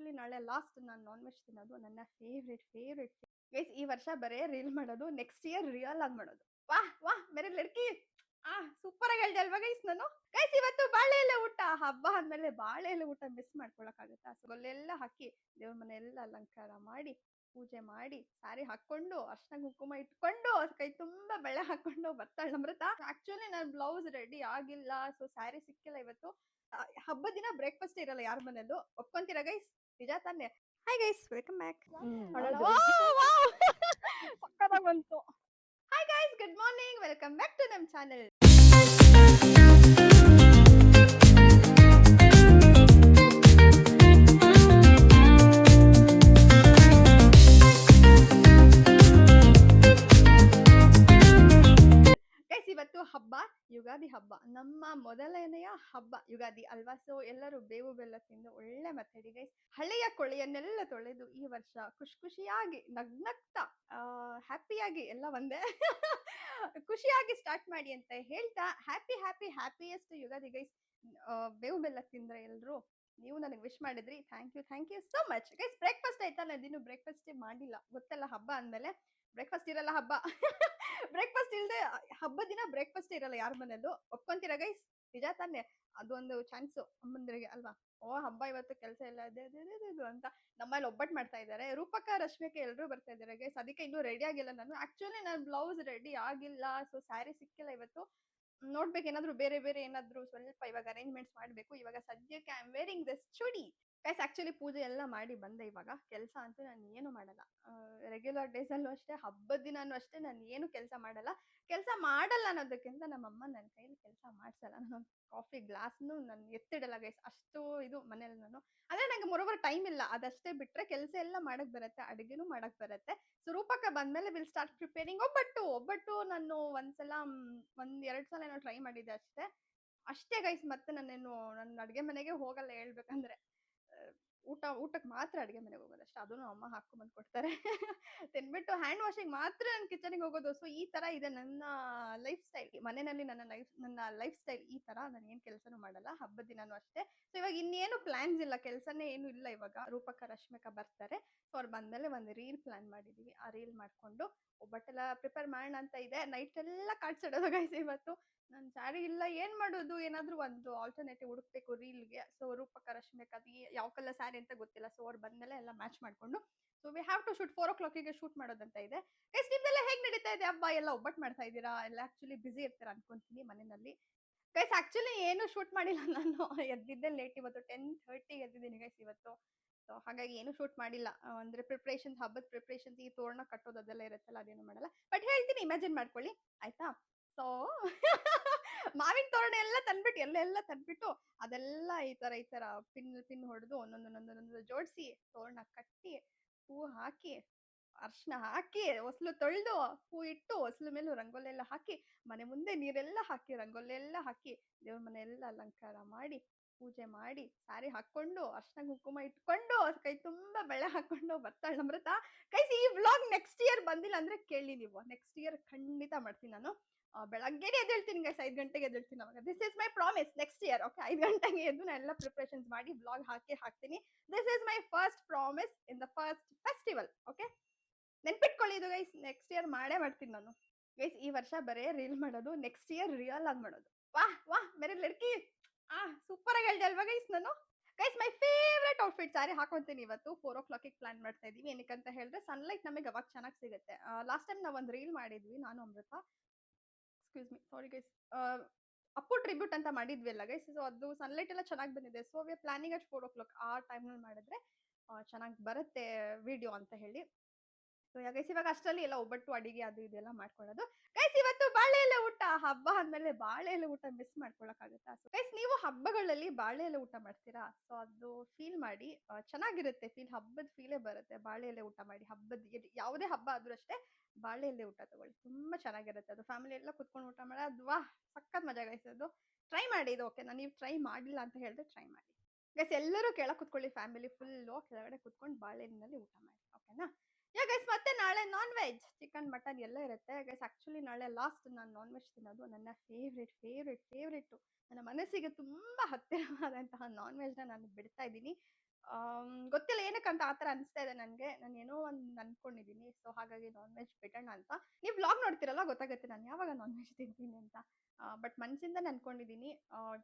Actually ನಾಳೆ last ನಾನು non veg ತಿನ್ನೋದು. ನನ್ನ ಫೇವ್ರೆಟ್ ಗೈಸ್. ಈ ವರ್ಷ ಬರೇ ರೀಲ್ ಮಾಡೋದು, ನೆಕ್ಸ್ಟ್ ಇಯರ್ ರಿಯಲ್ ಆಗಿ ಮಾಡೋದು. ವಾಹ್ ವಾಹ್ ಮೇರೆ ಲಡ್ಕಿ. ಸೂಪರ್ ಆಗಿ ಹೇಳ್ದೆ ಅಲ್ವಾ ಗೈಸ್ ನಾನು. ಗೈಸ್ ಇವತ್ತು ಬಾಳೆ ಎಲೆ ಊಟ. ಹಬ್ಬ ಅಂದ್ಮೇಲೆ ಬಾಳೆ ಎಲೆ ಊಟ ಮಿಸ್ ಮಾಡ್ಕೊಳಕ್ಕಾಗತ್ತಾ? ಗೊಲ್ಲೆಲ್ಲ ಹಾಕಿ ದೇವ್ರ ಮನೆ ಎಲ್ಲ ಅಲಂಕಾರ ಮಾಡಿ, ಪೂಜೆ ಮಾಡಿ, ಸಾರಿ ಹಾಕೊಂಡು, ಅರ್ಶನ ಕುಂಕುಮ ಇಟ್ಕೊಂಡು, ಕೈ ತುಂಬಾ ಬೆಳೆ ಹಾಕೊಂಡು ಬರ್ತಾಳೆ ನಮ್ರತ. ಆಕ್ಚುಲಿ ನನ್ನ ಬ್ಲೌಸ್ ರೆಡಿ ಆಗಿಲ್ಲ, ಸೊ ಸ್ಯಾರಿ ಸಿಕ್ಕಿಲ್ಲ ಇವತ್ತು. ಹಬ್ಬದ ದಿನ ಬ್ರೇಕ್ಫಾಸ್ಟ್ ಇರಲ್ಲ ಯಾರ ಮನೇಲೂ. ಒಪ್ಕೊಂತೀರಾ ಗೈಸ್? ನಿಜ ತಾನೆ? Hi guys, welcome back. ಸಕ್ಕತ್ತಾಗಿ ಬಂತು. Hi guys, good morning, welcome back to ನಮ್ಮ ಚಾನೆಲ್. ಗೈಸ್ ಇವತ್ತು ಹಬ್ಬ, ಯುಗಾದಿ ಹಬ್ಬ. ನಮ್ಮ ಮೊದಲನೆಯ ಹಬ್ಬ ಯುಗಾದಿ ಅಲ್ವಾ? ಸೊ ಎಲ್ಲರೂ ಬೇವು ಬೆಲ್ಲ ತಿಂದು ಒಳ್ಳೆ ಮಾತಾಡಿ ಗೈಸ್. ಹಳೆಯ ಕೊಳೆಯನ್ನೆಲ್ಲ ತೊಳೆದು ಈ ವರ್ಷ ಖುಷಿಯಾಗಿ ನಗ್ನಗ್ತಾ ಹ್ಯಾಪಿಯಾಗಿ ಎಲ್ಲ ಒಂದೇ ಖುಷಿಯಾಗಿ ಸ್ಟಾರ್ಟ್ ಮಾಡಿ ಅಂತ ಹೇಳ್ತಾ ಹ್ಯಾಪಿಯೆಸ್ಟ್ ಯುಗಾದಿ ಗೈಸ್. ಬೇವು ಬೆಲ್ಲ ತಿಂದ್ರೆ ಎಲ್ರು, ನೀವು ನನಗೆ ವಿಶ್ ಮಾಡಿದ್ರಿ. Thank you so much guys. Breakfast ಆಯ್ತಾ? ನಾನು ಬ್ರೇಕ್ಫಾಸ್ಟೇ ಮಾಡಿಲ್ಲ. ಗೊತ್ತಲ್ಲ ಹಬ್ಬ ಅಂದ್ಮೇಲೆ ಬ್ರೇಕ್ಫಾಸ್ಟ್ ಇರಲ್ಲ. ಹಬ್ಬ ಬ್ರೇಕ್ಫಾಸ್ಟ್ ಇಲ್ಲದೆ ಹಬ್ಬದ ದಿನ ಬ್ರೇಕ್ಫಾಸ್ಟ್ ಇರಲ್ಲ ಯಾರ ಮನೇಲೂ. ಒಪ್ಕೊಂತೀರಾ ಗೈಸ್? ನಿಜ ತಾನೆ? ಅದೊಂದು ಚಾನ್ಸ್ ಅಮ್ಮಂದ್ರಿಗೆ ಅಲ್ವಾ? ಓ ಹಬ್ಬ, ಇವತ್ತು ಕೆಲಸ ಇಲ್ಲ ಇದು ಅಂತ. ನಮ್ಮಲ್ಲಿ ಒಬ್ಬಟ್ಟು ಮಾಡ್ತಾ ಇದ್ದಾರೆ. ರೂಪಕ, ರಶ್ಮಿಕೆ ಎಲ್ಲರೂ ಬರ್ತಾ ಇದ್ದಾರೆ ಗೈಸ್. ಅದಕ್ಕೆ ಇನ್ನೂ ರೆಡಿ ಆಗಿಲ್ಲ ನಾನು. ಆಕ್ಚುಲಿ ನನ್ನ ಬ್ಲೌಸ್ ರೆಡಿ ಆಗಿಲ್ಲ, ಸೊ ಸ್ಯಾರಿ ಸಿಕ್ಕಿಲ್ಲ ಇವತ್ತು. ನೋಡ್ಬೇಕು, ಏನಾದ್ರು ಬೇರೆ ಏನಾದ್ರು ಸ್ವಲ್ಪ ಇವಾಗ ಅರೇಂಜ್ಮೆಂಟ್ಸ್ ಮಾಡ್ಬೇಕು. ಇವಾಗ ಸದ್ಯಕ್ಕೆ I am wearing this chudi guys. Actually ಪೂಜೆ ಎಲ್ಲ ಮಾಡಿ ಬಂದೆ. ಇವಾಗ ಕೆಲಸ ಅಂತೂ ನಾನು ಏನು ಮಾಡಲ್ಲ. ರೆಗ್ಯುಲರ್ ಡೇಸ್ ಅಲ್ಲೂ ಅಷ್ಟೇ, ಹಬ್ಬದ ದಿನಾನು ಅಷ್ಟೇ, ನಾನು ಏನು ಕೆಲಸ ಮಾಡಲ್ಲ ಅನ್ನೋದಕ್ಕಿಂತ ನಮ್ಮಮ್ಮ ನನ್ನ ಕೈಯಲ್ಲಿ ಕೆಲಸ ಮಾಡ್ಸಲ್ಲ. ನಾನು ಕಾಫಿ ಗ್ಲಾಸ್ನು ನಾನು ಎತ್ತಿಡಲ್ಲ ಗೈಸ್. ಅಷ್ಟು ಇದು ಮನೇಲಿ ನಾನು. ಅಂದ್ರೆ ನಂಗೆ ಮೊರೋವರ್ ಟೈಮ್ ಇಲ್ಲ, ಅದಷ್ಟೇ ಬಿಟ್ರೆ ಕೆಲಸ ಎಲ್ಲ ಮಾಡಕ್ ಬರುತ್ತೆ, ಅಡುಗೆನೂ ಮಾಡಕ್ ಬರುತ್ತೆ. ಸೊ ರೂಪಕ ಬಂದ್ಮೇಲೆ ವಿಲ್ ಸ್ಟಾರ್ಟ್ ಪ್ರಿಪೇರಿಂಗ್. ಒಬ್ಬಟ್ಟು ನಾನು ಒಂದ್ 2 ಸಲ ಏನೋ ಟ್ರೈ ಮಾಡಿದ್ದೆ ಅಷ್ಟೇ ಗೈಸ್. ಮತ್ತೆ ನನ್ನ ಅಡುಗೆ ಮನೆಗೆ ಹೋಗಲ್ಲ ಹೇಳ್ಬೇಕಂದ್ರೆ. ಊಟಕ್ಕೆ ಮಾತ್ರ ಅಡುಗೆ ಮನೆಗೆ ಹೋಗೋದಷ್ಟೇ, ಅದನ್ನು ಅಮ್ಮ ಹಾಕೊಂಬಂದು ಕೊಡ್ತಾರೆ. ತಿನ್ಬಿಟ್ಟು ಹ್ಯಾಂಡ್ ವಾಷಿಂಗ್ ಮಾತ್ರ ನಾನು ಕಿಚನ್ಗೆ ಹೋಗೋದು. ಸೊ ಈ ತರ ಇದೆ ನನ್ನ ಲೈಫ್ ಸ್ಟೈಲ್ ಮನೆಯಲ್ಲಿ. ನನ್ನ ಲೈಫ್ ಸ್ಟೈಲ್ ಈ ತರ. ನಾನು ಏನ್ ಕೆಲಸನೂ ಮಾಡಲ್ಲ ಹಬ್ಬದ ದಿನಾನು ಅಷ್ಟೇ. ಸೊ ಇವಾಗ ಇನ್ನೇನು ಪ್ಲಾನ್ಸ್ ಇಲ್ಲ, ಕೆಲಸನೇ ಏನು ಇಲ್ಲ ಇವಾಗ. ರೂಪಕ, ರಶ್ಮಿಕ ಬರ್ತಾರೆ. ಸೊ ಅವ್ರು ಬಂದ್ಮೇಲೆ ಒಂದು ರೀಲ್ ಪ್ಲಾನ್ ಮಾಡಿದೀವಿ. ಆ ರೀಲ್ ಮಾಡ್ಕೊಂಡು ಒಬ್ಬಟ್ಟೆಲ್ಲ ಪ್ರಿಪೇರ್ ಮಾಡೋಣ ಅಂತ ಇದೆ. ನೈಟ್ ಎಲ್ಲ ಕಾಡ್ಸಿಡೋದು ಗೈಸ್ ಇವತ್ತು. ನನ್ ಸ್ಯಾರಿ ಇಲ್ಲ, ಏನ್ ಮಾಡೋದು? ಏನಾದ್ರು ಒಂದು ಆಲ್ಟರ್ನೇಟಿವ್ ಹುಡುಕ್ಬೇಕು ರೀಲ್ಗೆ. ಸೊ ರೂಪಕ, ರಶ್ಮಿಕ ಯಾವ ಕಲರ್ ಸ್ಯಾರಿ ಅಂತ ಗೊತ್ತಿಲ್ಲ. ಸೊ ಅವ್ರು ಬಂದ್ಮೇಲೆ ಎಲ್ಲ ಮ್ಯಾಚ್ ಮಾಡ್ಕೊಂಡು, so we have to shoot 4 o'clock shoot ಮಾಡೋದಂತ ಇದೆ. ಗೈಸ್ ನಿಮ್ದೆಲ್ಲ ಹೇಗ್ ನಡೀತಾ ಇದೆ ಹಬ್ಬ? ಎಲ್ಲ ಒಬ್ಬಟ್ಟು ಮಾಡ್ತಾ ಇದ್ದೀರಾ? ಎಲ್ಲ ಆಕ್ಚುಲಿ ಬಿಸಿ ಇರ್ತೀರಾ ಅನ್ಕೊಂತೀನಿ ಮನೆಯಲ್ಲಿ. ಗೈಸ್ ಆಕ್ಚುಲಿ ಏನು ಶೂಟ್ ಮಾಡಿಲ್ಲ ನಾನು. ಎದ್ದಿದ್ದೆ ಲೇಟ್ ಇವತ್ತು. 10:30 ಎದ್ದಿದ್ದೀನಿ ಗೈಸ್ ಇವತ್ತು. ಸೊ ಹಾಗಾಗಿ ಏನು ಶೂಟ್ ಮಾಡಿಲ್ಲ. ಅಂದ್ರೆ ಪ್ರಿಪ್ರೇಷನ್ಸ್, ಹಬ್ಬದ ಪ್ರಿಪ್ರೇಷನ್ಸ್, ಈ ತೋರಣ ಕಟ್ಟೋದು ಅದೆಲ್ಲ ಇರುತ್ತಲ್ಲ, ಅದೇನು ಮಾಡಲ್ಲ. ಬಟ್ ಹೇಳ್ತೀನಿ, ಇಮ್ಯಾಜಿನ್ ಮಾಡ್ಕೊಳ್ಳಿ ಆಯ್ತಾ? ಸೊ ಮಾವಿನ ತೋರಣ ಎಲ್ಲ ತಂದ್ಬಿಟ್ಟು ಅದೆಲ್ಲ ಈ ತರ ಪಿನ್ ಹೊಡೆದು ಒಂದೊಂದು ಜೋಡಿಸಿ, ತೋರಣ ಕಟ್ಟಿ, ಹೂ ಹಾಕಿ, ಅರ್ಶನ ಹಾಕಿ, ಹೊಸಲು ತೊಳೆದು, ಹೂ ಇಟ್ಟು, ಹೊಸಲು ಮೇಲೂ ರಂಗೋಲಿ ಎಲ್ಲ ಹಾಕಿ, ಮನೆ ಮುಂದೆ ನೀರೆಲ್ಲ ಹಾಕಿ, ರಂಗೋಲಿ ಎಲ್ಲ ಹಾಕಿ, ದೇವ್ರ ಮನೆ ಎಲ್ಲ ಅಲಂಕಾರ ಮಾಡಿ, ಪೂಜೆ ಮಾಡಿ, ಸಾರಿ ಹಾಕೊಂಡು, ಅರ್ಶನ ಕುಂಕುಮ ಇಟ್ಕೊಂಡು, ಕೈ ತುಂಬಾ ಬೆಳೆ ಹಾಕೊಂಡು ಬರ್ತಾಳೆ ನಮ್ರತ. ಗೈಸ್ ಈ ವ್ಲಾಗ್ ನೆಕ್ಸ್ಟ್ ಇಯರ್ ಬಂದಿಲ್ಲ ಅಂದ್ರೆ ಕೇಳಿ ನೀವು. ನೆಕ್ಸ್ಟ್ ಇಯರ್ ಖಂಡಿತ ಮಾಡ್ತೀನಿ ನಾನು. ಬೆಳಗ್ಗೆನೆ ಎದ್ದೇಳ್ತೀನಿ ಗೈಸ್. 5 ಗಂಟೆಗೆ ಎದ್ದೇಳ್ತೀನಿ ಅವಾಗ. This is my promise. Next year okay 5 ಗಂಟೆಗೆ ಎದ್ದು ನಾನು ಎಲ್ಲ ಪ್ರಿಪರೇಷನ್ಸ್ ಮಾಡಿ ವ್ಲಾಗ್ ಹಾಕ್ತೀನಿ. This is my first promise in the first festival. Okay, ನೆನ್ಪಿಟ್ಕೊಳ್ಳಿ ಇದು ಗೈಸ್. ನೆಕ್ಸ್ಟ್ ಇಯರ್ ಮಾಡೇ ಮಾಡ್ತೀನಿ ನಾನು ಗೈಸ್. ಈ ವರ್ಷ ಬರೇ ರೀಲ್ ಮಾಡೋದು, ನೆಕ್ಸ್ಟ್ ಇಯರ್ ರಿಯಲ್ ಆಗಿ ಮಾಡೋದು. ವಾಹ್ ಮೇರೆ ಲಡ್ಕಿ. ಸೂಪರ್ ಆಗಿ ಹೇಳ್ದೆ ಅಲ್ವಾ ಗೈಸ್ ನಾನು. ಗೈಸ್ ಮೈ ಫೇವ್ರೆಟ್ ಔಟ್ಫಿಟ್ ಸಾರಿ ಹಾಕೊಂತೀನಿ ಇವತ್ತು. 4 o'clock ಪ್ಲಾನ್ ಮಾಡ್ತಾ ಇದೀವಿ. ಏನಕ್ಕಂತ ಹೇಳಿದ್ರೆ ಸನ್ಲೈಟ್ ನಮಗೆ ಅವಾಗ ಚೆನ್ನಾಗಿ ಸಿಗುತ್ತೆ. ಲಾಸ್ಟ್ ಟೈಮ್ ನಾವು ಒಂದು ರೀಲ್ ಮಾಡಿದ್ವಿ, ನಾನು Amrita. Excuse me, sorry guys. Appu tribute ಅಂತ ಮಾಡಿದ್ವಿ ಅಲ್ಲ ಗೈಸ್. ಸೊ ಅದು ಸನ್ಲೈಟ್ ಎಲ್ಲ ಚೆನ್ನಾಗಿ ಬಂದಿದೆ. So we are planning at 4 o'clock ಆ ಟೈಮ್ನಲ್ಲಿ ಮಾಡಿದ್ರೆ ಚೆನ್ನಾಗಿ ಬರುತ್ತೆ ವಿಡಿಯೋ ಅಂತ ಹೇಳಿ. ಸೊ ಗೈಸ್ ಇವಾಗ ಅಷ್ಟರಲ್ಲಿ ಎಲ್ಲ ಒಬ್ಬಟ್ಟು, ಅಡಿಗೆ ಅದು ಇದೆಲ್ಲ ಮಾಡ್ಕೊಳ್ಳೋದು. ಗೈಸ್ ಇವತ್ತು ಬಾಳೆ ಎಲೆ ಊಟ. ಹಬ್ಬ ಅಂದ್ಮೇಲೆ ಬಾಳೆ ಎಲೆ ಊಟ ಮಿಸ್ ಮಾಡ್ಕೊಳಕ್ಕಾಗತ್ತಾ? ಸೊ ಗೈಸ್ ನೀವು ಹಬ್ಬಗಳಲ್ಲಿ ಬಾಳೆ ಎಲೆ ಊಟ ಮಾಡ್ತೀರಾ? ಸೊ ಅದು ಫೀಲ್ ಮಾಡಿ, ಚೆನ್ನಾಗಿರುತ್ತೆ ಫೀಲ್. ಹಬ್ಬದ ಫೀಲೇ ಬರುತ್ತೆ ಬಾಳೆ ಎಲೆ ಊಟ ಮಾಡಿ. ಹಬ್ಬದ ಯಾವುದೇ ಹಬ್ಬ ಆದ್ರೂ ಅಷ್ಟೇ ಬಾಳೆ ಎಲೆ ಊಟ ತಗೊಳ್ಳಿ, ತುಂಬಾ ಚೆನ್ನಾಗಿರುತ್ತೆ. ಅದು ಫ್ಯಾಮಿಲಿ ಎಲ್ಲ ಕುತ್ಕೊಂಡು ಊಟ ಮಾಡೋದು, ವಾಹ್ ಸಖತ್ ಮಜಾ ಗೈಸ್. ಅದು ಟ್ರೈ ಮಾಡಿ. ಇದು ಓಕೆನಾ? ನೀವು ಟ್ರೈ ಮಾಡಿಲ್ಲ ಅಂತ ಹೇಳಿದ್ರೆ ಟ್ರೈ ಮಾಡಿ ಗೈಸ್. ಎಲ್ಲರೂ ಕೆಳಗೆ ಕುತ್ಕೊಳ್ಳಿ, ಫ್ಯಾಮಿಲಿ ಫುಲ್ಲು ಕೆಳಗಡೆ ಕುತ್ಕೊಂಡು ಬಾಳೆ ಎಲೆನಲ್ಲಿ ಊಟ ಮಾಡಿ, ಓಕೆನಾ? ಗೈಸ್ ಮತ್ತೆ ನಾಳೆ ನಾನ್ ವೆಜ್, ಚಿಕನ್, ಮಟನ್ ಎಲ್ಲ ಇರುತ್ತೆ ಗೈಸ್. ಆಕ್ಚುಲಿ ನಾಳೆ ಲಾಸ್ಟ್ ನಾನು ನಾನ್ ವೆಜ್ ತಿನ್ನೋದು. ನನ್ನ ಫೇವ್ರೆಟ್ ನನ್ನ ಮನಸ್ಸಿಗೆ ತುಂಬಾ ಹತ್ತಿರವಾದಂತಹ ನಾನ್ ವೆಜ್ನ ನಾನು ಬಿಡ್ತಾ ಇದ್ದೀನಿ. ಗೊತ್ತಿಲ್ಲ ಏನಕ್ಕಂತ ಆ ಥರ ಅನಿಸ್ತಾ ಇದೆ ನನಗೆ. ನಾನು ಏನೋ ಒಂದು ಅನ್ಕೊಂಡಿದ್ದೀನಿ. ಸೊ ಹಾಗಾಗಿ ನಾನ್ ವೆಜ್ ಬಿಡೋಣ ಅಂತ. ನೀವು ವ್ಲಾಗ್ ನೋಡ್ತಿರಲ್ಲ ಗೊತ್ತಾಗುತ್ತೆ ನಾನು ಯಾವಾಗ ನಾನ್ ವೆಜ್ ತಿಂತೀನಿ ಅಂತ. ಬಟ್ ಮನಸ್ಸಿಂದನೇ ಅನ್ಕೊಂಡಿದ್ದೀನಿ.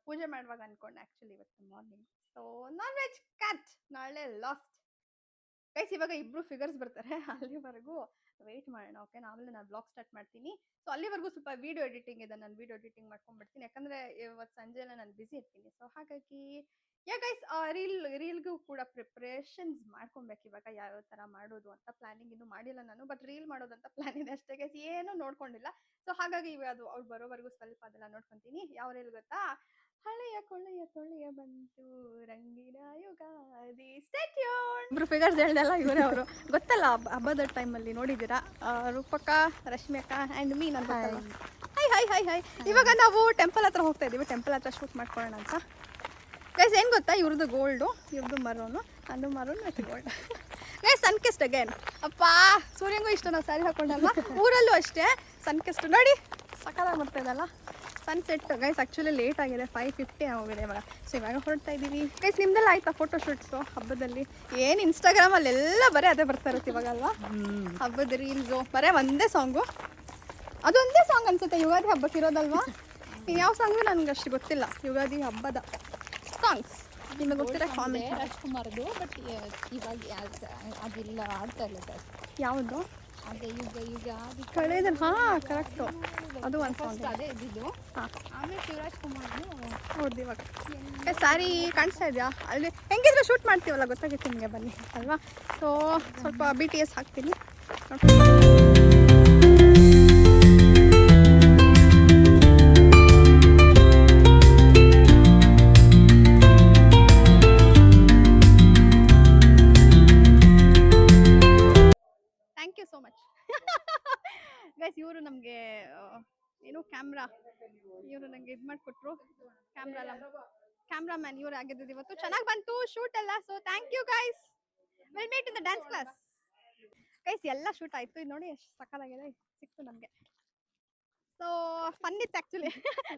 ಪೂಜೆ ಮಾಡುವಾಗ ಅನ್ಕೊಂಡೆ ಆ್ಯಕ್ಚುಲಿ ಇವತ್ತು morning. So non veg cut ನಾಳೆ ಲಾಸ್ಟ್. ಗೈಸ್ ಇವಾಗ ಇಬ್ರು ಫಿಗರ್ಸ್ ಬರ್ತಾರೆ ಅಲ್ಲಿವರೆಗೂ ವೆಯ್ಟ್ ಮಾಡೋಣ. ಓಕೆ ಆಮೇಲೆ ನಾನು ಬ್ಲಾಗ್ ಸ್ಟಾರ್ಟ್ ಮಾಡ್ತೀನಿ. ಸೊ ಅಲ್ಲಿವರೆಗೂ ಸ್ವಲ್ಪ ವಿಡಿಯೋ ಎಡಿಟಿಂಗ್ ಇದೆ, ನಾನು ವಿಡಿಯೋ ಎಡಿಟಿಂಗ್ ಮಾಡ್ಕೊಂಡ್ಬಿಡ್ತೀನಿ ಯಾಕಂದರೆ ಇವತ್ತು ಸಂಜೆ ಎಲ್ಲ ನಾನು ಬಿಸಿ ಇರ್ತೀನಿ. ಸೊ ಹಾಗಾಗಿ ಯಾ ಗೈಸ್ ರೀಲ್ಗೂ ಕೂಡ ಪ್ರಿಪ್ರೇಷನ್ಸ್ ಮಾಡ್ಕೊಬೇಕು ಇವಾಗ ಯಾವ್ಯಾವ ಥರ ಮಾಡೋದು ಅಂತ. ಪ್ಲಾನಿಂಗ್ ಇನ್ನೂ ಮಾಡಿಲ್ಲ ನಾನು, ಬಟ್ ರೀಲ್ ಮಾಡೋದಂತ ಪ್ಲಾನ್ ಇದೆ ಅಷ್ಟೇ ಗೈಸ್, ಏನೂ ನೋಡ್ಕೊಂಡಿಲ್ಲ. ಸೊ ಹಾಗಾಗಿ ಇವಾಗ ಅದು ಅವ್ರು ಬರೋವರೆಗೂ ಸ್ವಲ್ಪ ಅದೆಲ್ಲ ನೋಡ್ಕೊತೀನಿ. ಯಾವ ರೀಲ್ ಗೊತ್ತಾ, ಹಳೆಯ ಕೊಳ್ಳೆಯ ತೊಳೆಯ ಬಂತು ರಂಗಿನ ಯುಗಾದಿ. Stay tune. ಇಬ್ರು ಫಿಗರ್ಸ್ ಹೇಳ್ದಲ್ಲ ಇವರೇ ಅವರು, ಗೊತ್ತಲ್ಲ ಹಬ್ಬದ ಟೈಮಲ್ಲಿ ನೋಡಿದ್ದೀರಾ. ರೂಪಕ, ರಶ್ಮಿಕಾ ಆ್ಯಂಡ್ ಮೀ ನನ್ನ ಗೊತ್ತಲ್ಲ. Hi hi hi hi. ಇವಾಗ ನಾವು ಟೆಂಪಲ್ ಹತ್ರ ಹೋಗ್ತಾ ಇದ್ದೀವಿ, ಟೆಂಪಲ್ ಹತ್ರ ಶೂಟ್ ಮಾಡ್ಕೊಳ್ಳೋಣ ಅಂತ. ಗೈಸ್ ಏನು ಗೊತ್ತಾ, ಇವ್ರದ್ದು ಗೋಲ್ಡು, ಇವ್ರದ್ದು ಮರೋನು, ಅದು ಮರೋನು ಮತ್ತು ಗೋಲ್ಡ್. Guys ಸನ್ಕಿಸ್ಟ್ again. ಅಪ್ಪ ಸೂರ್ಯಂಗೂ ಇಷ್ಟ ನಾವು ಸ್ಯಾರಿ ಹಾಕೊಂಡಲ್ವ, ಊರಲ್ಲೂ ಅಷ್ಟೇ ಸನ್ಕಿಸ್ಟ್ ನೋಡಿ ಸಕಾಲಾಗಿ ಬರ್ತಾ ಇದಲ್ಲ ಸನ್ಸೆಟ್. ಗೈಸ್ ಆ್ಯಕ್ಚುಲಿ ಲೇಟ್ ಆಗಿದೆ, 5:50 ಆಗಿದೆ ಇವಾಗ. ಸೊ ಇವಾಗ ಹೊರಡ್ತಾ ಇದ್ದೀವಿ. ಗೈಸ್ ನಿಮ್ದೆಲ್ಲ ಆಯ್ತಾ ಫೋಟೋ ಶೂಟ್ಸು ಹಬ್ಬದಲ್ಲಿ? ಏನು ಇನ್ಸ್ಟಾಗ್ರಾಮಲ್ಲೆಲ್ಲ ಬರೀ ಅದೇ ಬರ್ತಾ ಇರುತ್ತೆ ಇವಾಗ ಅಲ್ವಾ, ಹಬ್ಬದ ರೀಲ್ಸು ಬರೀ ಒಂದೇ ಸಾಂಗು. ಅದೊಂದೇ ಸಾಂಗ್ ಅನ್ಸುತ್ತೆ ಯುಗಾದಿ ಹಬ್ಬಕ್ಕೆ ಇರೋದಲ್ವಾ. ಯಾವ ಸಾಂಗು ನನಗೆ ಅಷ್ಟು ಗೊತ್ತಿಲ್ಲ ಯುಗಾದಿ ಹಬ್ಬದ ಸಾಂಗ್ಸ್. ನಿಮಗೆ ಗೊತ್ತಿರೋ ಕಾಮೆಂಟ್. ರಾಜ್ಕುಮಾರ್ದು, ಬಟ್ ಇವಾಗ ಅದಿಲ್ಲ ಆಡ್ತಾ ಇಲ್ಲ ಸರ್. ಯಾವುದು? ಅದೇ ಯುಗ ಯುಗ ಕಳೆದ. ಹಾಂ ಕರೆಕ್ಟು, ಅದು ಒಂದು ಸಾಂಗ್ ಅದೇ ಇದ್ದಿದ್ದು. ಹಾಂ ಆಮೇಲೆ ಶಿವರಾಜ್ ಕುಮಾರ್ದು ಹೌದು. ಇವಾಗ ಸಾರಿ ಕಾಣಿಸ್ತಾ ಇದೆಯಾ ಅಲ್ಲಿ? ಹೆಂಗಿದ್ರು ಶೂಟ್ ಮಾಡ್ತೀವಲ್ಲ ಗೊತ್ತಾಗುತ್ತೆ ನಿಮಗೆ, ಬನ್ನಿ ಅಲ್ವಾ. ಸೊ ಸ್ವಲ್ಪ BTS ಹಾಕ್ತೀನಿ. Thank you so much guys. ಇವರು ನಮಗೆ ಏನು ಕ್ಯಾಮ್ರಾ, ಇವರು ನನಗೆ ಇದು ಮಾಡಿಕೊಟ್ರು. ಕ್ಯಾಮ್ರಾಮ್ಯಾನ್ ಇವರು ಆಗಿದ್ದು ಇವತ್ತು. ಚೆನ್ನಾಗಿ ಬಂತು ಶೂಟ್ ಎಲ್ಲ. So thank you guys. Will meet in the dance class. Guys ಎಲ್ಲ ಶೂಟ್ ಆಯಿತು. ಇದು ನೋಡಿ ಎಷ್ಟು ಸಕ್ಕತ್ತಾಗಿದೆ ಸಿಕ್ತು ನಮಗೆ. ಸೊ ಫನ್ ಇತ್ತು ಆ್ಯಕ್ಚುಲಿ.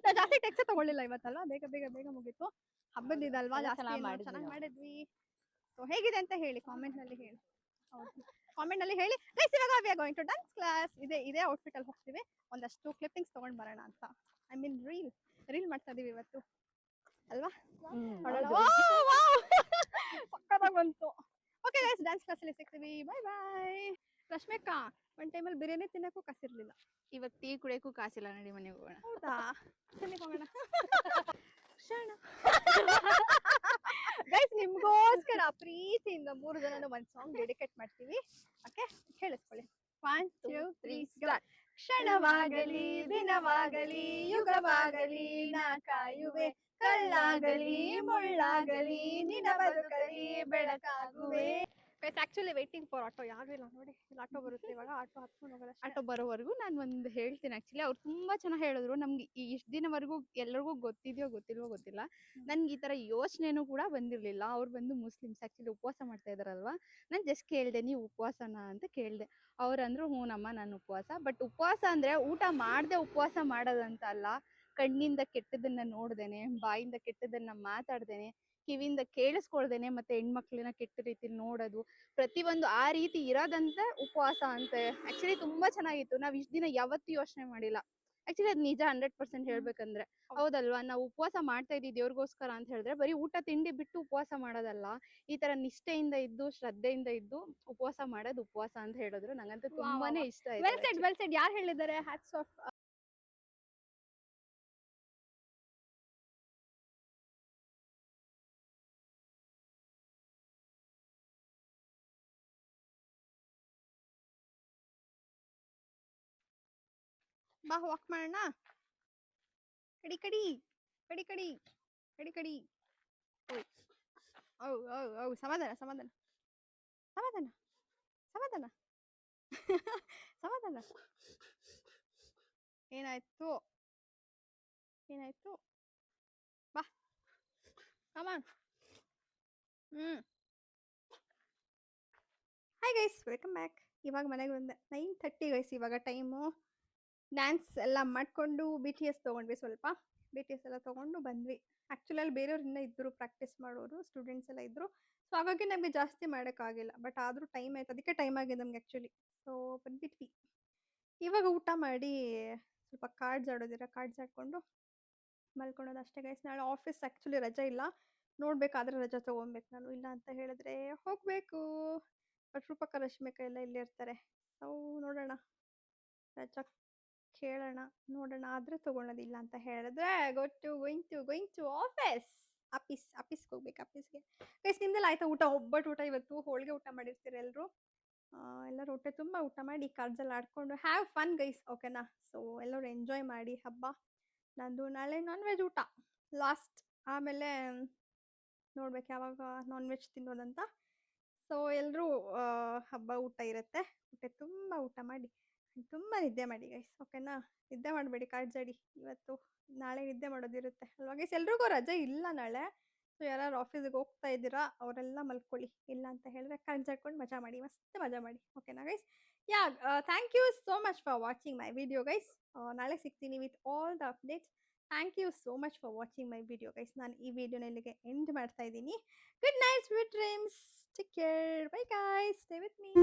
ನಾವು ಜಾಸ್ತಿ ಟೆಕ್ಸ್ಟ್ ತೊಗೊಳ್ಳಿಲ್ಲ ಇವತ್ತಲ್ವ, ಬೇಗ ಬೇಗ ಬೇಗ ಮುಗೀತು. ಹಬ್ಬದಿದಲ್ವಾ, ಜಾಸ್ತಿ ಚೆನ್ನಾಗಿ ಮಾಡಿದ್ವಿ. ಸೊ ಹೇಗಿದೆ ಅಂತ ಹೇಳಿ ಕಾಮೆಂಟ್ನಲ್ಲಿ ಹೇಳಿ. ಹೌದು ಕಾಮೆಂಟ್ನಲ್ಲಿ ಹೇಳಿ ಗೈಸ್. ಇವಾಗ we are going to dance class. ಇದೇ ಔಟ್ಫಿಟಲ್ಲಿ ಹೋಗ್ತೀವಿ. ಒಂದಷ್ಟು ಕ್ಲಿಪ್ಪಿಂಗ್ಸ್ ತೊಗೊಂಡು ಬರೋಣ ಅಂತ. ಐ ಮೀನ್ ರೀಲ್ ಮಾಡ್ತಾ ಇದೀವಿ ಇವತ್ತು ಅಲ್ವಾ. ಸಕ್ಕತ್ತಾಗಿ ಬಂತು. ಓಕೆ ಗೈಸ್ ಡ್ಯಾನ್ಸ್ ಕ್ಲಾಸಲ್ಲಿ ಸಿಗ್ತೀವಿ. ಬಾಯ್ ಬಾಯ್. ರಶ್ಮಿಕಾ ಒಂದು ಟೈಮಲ್ಲಿ ಬಿರಿಯಾನಿ ತಿನ್ನೋಕ್ಕೂ ಕಾಸಿರಲಿಲ್ಲ. ಇವತ್ತು ಟೀ ಕುಡಿಯೋಕ್ಕೂ ಕಾಸಿಲ್ಲ, ನಡಿ ಮನೆಗೆ ಹೋಗೋಣ. ಹೌದಾ, ಸರಿ ಹೋಗೋಣ. ಗೈಸ್ ನಿಮ್ಗೋಸ್ಕರ ಪ್ರೀತಿಯಿಂದ 3 ಜನನು ಒಂದು ಸಾಂಗ್ ಡೆಡಿಕೇಟ್ ಮಾಡ್ತೀವಿ. ಓಕೆ ಕೇಳಿಸ್ಕೊಳ್ಳಿ. 1 2 3 ಸ್ಟಾರ್ಟ್. ಕ್ಷಣವಾಗಲಿ ದಿನವಾಗಲಿ ಯುಗವಾಗಲಿ ನಾ ಕಾಯುವೆ, ಕಲ್ಲಾಗಲಿ ಮುಳ್ಳಾಗಲಿ ನಿನ್ನ ಬದುಕಲಿ ಬೆಳಕಾಗುವೆ. Guys actually waiting for auto. ಯಾರು ಇಲ್ಲ ನೋಡಿ, ಇಲ್ಲಿ ಆಟೋ ಬರುತ್ತೆ ಇವಾಗ. ಆಟೋ ಹತ್ಕೊಂಡು ಹೋಗೋದು. ಆಟೋ ಬರೋವರೆಗೂ ನಾನು ಒಂದು ಹೇಳ್ತೀನಿ. ಆ್ಯಕ್ಚುಲಿ ಅವ್ರು ತುಂಬ ಚೆನ್ನಾಗಿ ಹೇಳಿದ್ರು. ನಮ್ಗೆ ಇಷ್ಟು ದಿನವರೆಗೂ ಎಲ್ಲರಿಗೂ ಗೊತ್ತಿದೆಯೋ ಗೊತ್ತಿಲ್ವೋ ಗೊತ್ತಿಲ್ಲ, ನನ್ಗೆ ಈ ಥರ ಯೋಚನೆನೂ ಕೂಡ ಬಂದಿರಲಿಲ್ಲ. ಅವ್ರು ಬಂದು ಮುಸ್ಲಿಮ್ಸ್ ಆ್ಯಕ್ಚುಲಿ ಉಪವಾಸ ಮಾಡ್ತಾ ಇದ್ದಾರಲ್ವ. ನಾನು ಜಸ್ಟ್ ಕೇಳಿದೆ ನೀವು ಉಪವಾಸನಾ ಅಂತ ಕೇಳಿದೆ. ಅವ್ರು ಅಂದರು ಹ್ಞೂನಮ್ಮ ನಾನು ಉಪವಾಸ. ಬಟ್ ಉಪವಾಸ ಅಂದರೆ ಊಟ ಮಾಡದೆ ಉಪವಾಸ ಮಾಡೋದಂತ ಅಲ್ಲ, ಕಣ್ಣಿಂದ ಕೆಟ್ಟದನ್ನು ನೋಡ್ದೇನೆ, ಬಾಯಿಂದ ಕೆಟ್ಟದನ್ನು ಮಾತಾಡ್ದೇನೆ, ಕಿವಿಯಿಂದ ಕೇಳಿಸ್ಕೊಳ್ದೇನೆ, ಮತ್ತು ಹೆಣ್ಮಕ್ಳನ್ನ ಕೆಟ್ಟ ರೀತಿಲಿ ನೋಡೋದು, ಪ್ರತಿಯೊಂದು ಆ ರೀತಿ ಇರೋದಂತ ಉಪವಾಸ ಅಂತ. ಆ್ಯಕ್ಚುಲಿ ತುಂಬ ಚೆನ್ನಾಗಿತ್ತು. ನಾವು ಇಷ್ಟು ದಿನ ಯಾವತ್ತೂ ಯೋಚನೆ ಮಾಡಿಲ್ಲ. ಆ್ಯಕ್ಚುಲಿ ಅದು ನಿಜ 100% ಹೇಳ್ಬೇಕಂದ್ರೆ. ಹೌದಲ್ವಾ, ನಾವು ಉಪವಾಸ ಮಾಡ್ತಾ ಇದ್ದೀವಿ ದೇವ್ರಿಗೋಸ್ಕರ ಅಂತ ಹೇಳಿದ್ರೆ ಬರೀ ಊಟ ತಿಂಡಿ ಬಿಟ್ಟು ಉಪವಾಸ ಮಾಡೋದಲ್ಲ. ಈ ಥರ ನಿಷ್ಠೆಯಿಂದ ಇದ್ದು ಶ್ರದ್ಧೆಯಿಂದ ಇದ್ದು ಉಪವಾಸ ಮಾಡೋದು ಉಪವಾಸ ಅಂತ ಹೇಳಿದ್ರು. ನಂಗಂತೂ ತುಂಬಾನೇ ಇಷ್ಟ ಆಯ್ತು. Well shed. ಯಾರು ಹೇಳಿದ್ದಾರೆ? Hats off. ಬಾ ವಾಕ್ ಮಾಡೋಣ. ಕಡಿ ಕಡಿ ಕಡಿ ಕಡಿ ಕಡಿ ಕಡಿ. ಓ ಸಮಾಧಾನ ಸಮಾಧಾನ ಸಮಾಧಾನ ಸಮಾಧಾನ ಸಮಾಧಾನ. ಏನಾಯ್ತು ಏನಾಯ್ತು? ಬಾ come on. Hi guys, welcome back. ಇವಾಗ ಮನೆಗೆ ಬಂದೆ. 9:30 ಗೈಸ್ ಇವಾಗ ಟೈಮು. ಡ್ಯಾನ್ಸ್ ಎಲ್ಲ ಮಾಡಿಕೊಂಡು BTS ತೊಗೊಂಡ್ವಿ. ಸ್ವಲ್ಪ BTS ಎಲ್ಲ ತೊಗೊಂಡು ಬಂದ್ವಿ. ಆ್ಯಕ್ಚುಲಿ ಅಲ್ಲಿ ಬೇರೆಯವ್ರು ಇನ್ನೂ ಇದ್ದರು, ಪ್ರಾಕ್ಟೀಸ್ ಮಾಡೋರು ಸ್ಟೂಡೆಂಟ್ಸ್ ಎಲ್ಲ ಇದ್ದರು. ಸೊ ಹಾಗಾಗಿ ನಮಗೆ ಜಾಸ್ತಿ ಮಾಡೋಕ್ಕಾಗಿಲ್ಲ. ಬಟ್ ಆದರೂ ಟೈಮ್ ಆಯ್ತು. ಅದಕ್ಕೆ ಟೈಮ್ ಆಗಿದೆ ನಮ್ಗೆ ಆ್ಯಕ್ಚುಲಿ. ಸೊ ಬಂದ್ಬಿಟ್ವಿ. ಇವಾಗ ಊಟ ಮಾಡಿ ಸ್ವಲ್ಪ ಕಾರ್ಡ್ಸ್ ಆಡೋದಿರ ಕಾರ್ಡ್ಸ್ ಆಡ್ಕೊಂಡು ಮಲ್ಕೊಳ್ಳೋದು ಅಷ್ಟೇ ಗೈಸ್. ನಾಳೆ ಆಫೀಸ್ ಆ್ಯಕ್ಚುಲಿ ರಜೆ ಇಲ್ಲ. ನೋಡ್ಬೇಕಾದ್ರೆ ರಜೆ ತೊಗೊಬೇಕು ನಾನು. ಇಲ್ಲ ಅಂತ ಹೇಳಿದ್ರೆ ಹೋಗಬೇಕು. ಬಟ್ ರೂಪಕ ರಶ್ಮಿಕ ಎಲ್ಲ ಇಲ್ಲೇ ಇರ್ತಾರೆ. ಸೊ ನೋಡೋಣ, ರಜಾ ಕೇಳೋಣ, ನೋಡೋಣ. ಆದರೆ ತೊಗೊಳೋದಿಲ್ಲ ಅಂತ ಹೇಳಿದ್ರೆ ಗೋಯಿಂಗ್ ಟು ಆಫೀಸ್ಗೆ ಹೋಗ್ಬೇಕು. ಆಫೀಸ್ಗೆ ಗೈಸ್, ನಿಮ್ದೆಲ್ಲ ಆಯ್ತಾ ಊಟ? ಒಬ್ಬಟ್ಟು ಊಟ ಇವತ್ತು. ಹೋಳಿಗೆ ಊಟ ಮಾಡಿರ್ತೀರ ಎಲ್ಲರೂ. ಎಲ್ಲರೂ ಹೊಟ್ಟೆ ತುಂಬ ಊಟ ಮಾಡಿ ಕಾರ್ಡ್ಸೆಲ್ಲ ಆಡ್ಕೊಂಡು ಹ್ಯಾವ್ ಫನ್ ಗೈಸ್, ಓಕೆನಾ? ಸೊ ಎಲ್ಲರೂ ಎಂಜಾಯ್ ಮಾಡಿ ಹಬ್ಬ. ನಂದು ನಾಳೆ ನಾನ್ ವೆಜ್ ಊಟ ಲಾಸ್ಟ್. ಆಮೇಲೆ ನೋಡ್ಬೇಕು ಯಾವಾಗ ನಾನ್ ವೆಜ್ ತಿನ್ನೋದಂತ. ಸೊ ಎಲ್ಲರೂ ಹಬ್ಬ ಊಟ ಇರುತ್ತೆ. ಹೊಟ್ಟೆ ತುಂಬ ಊಟ ಮಾಡಿ ತುಂಬ ನಿದ್ದೆ ಮಾಡಿ ಗೈಸ್, ಓಕೆನಾ? ನಿದ್ದೆ ಮಾಡಬೇಡಿ, ಕಾಡ್ಜಾಡಿ ಇವತ್ತು. ನಾಳೆ ನಿದ್ದೆ ಮಾಡೋದಿರುತ್ತೆ ಅಲ್ವಾ ಗೈಸ್? ಎಲ್ರಿಗೂ ರಜೆ ಇಲ್ಲ ನಾಳೆ. ಸೊ ಯಾರು ಆಫೀಸಿಗೆ ಹೋಗ್ತಾ ಇದ್ದೀರಾ ಅವರೆಲ್ಲ ಮಲ್ಕೊಳ್ಳಿ. ಇಲ್ಲ ಅಂತ ಹೇಳಿದ್ರೆ ಕಾಡ್ಜಾಡ್ಕೊಂಡು ಮಜಾ ಮಾಡಿ, ಮಸ್ತ್ ಮಜಾ ಮಾಡಿ, ಓಕೆನಾ guys? Yeah, thank you so much for watching my video guys. ನಾಳೆ ಸಿಗ್ತೀನಿ with all the updates. Thank you so much for watching my video guys. ನಾನು ಈ ವಿಡಿಯೋನ ಇಲ್ಲಿಗೆ ಎಂಡ್ ಮಾಡ್ತಾ ಇದ್ದೀನಿ. Good night, sweet dreams, take care, bye guys, stay with me.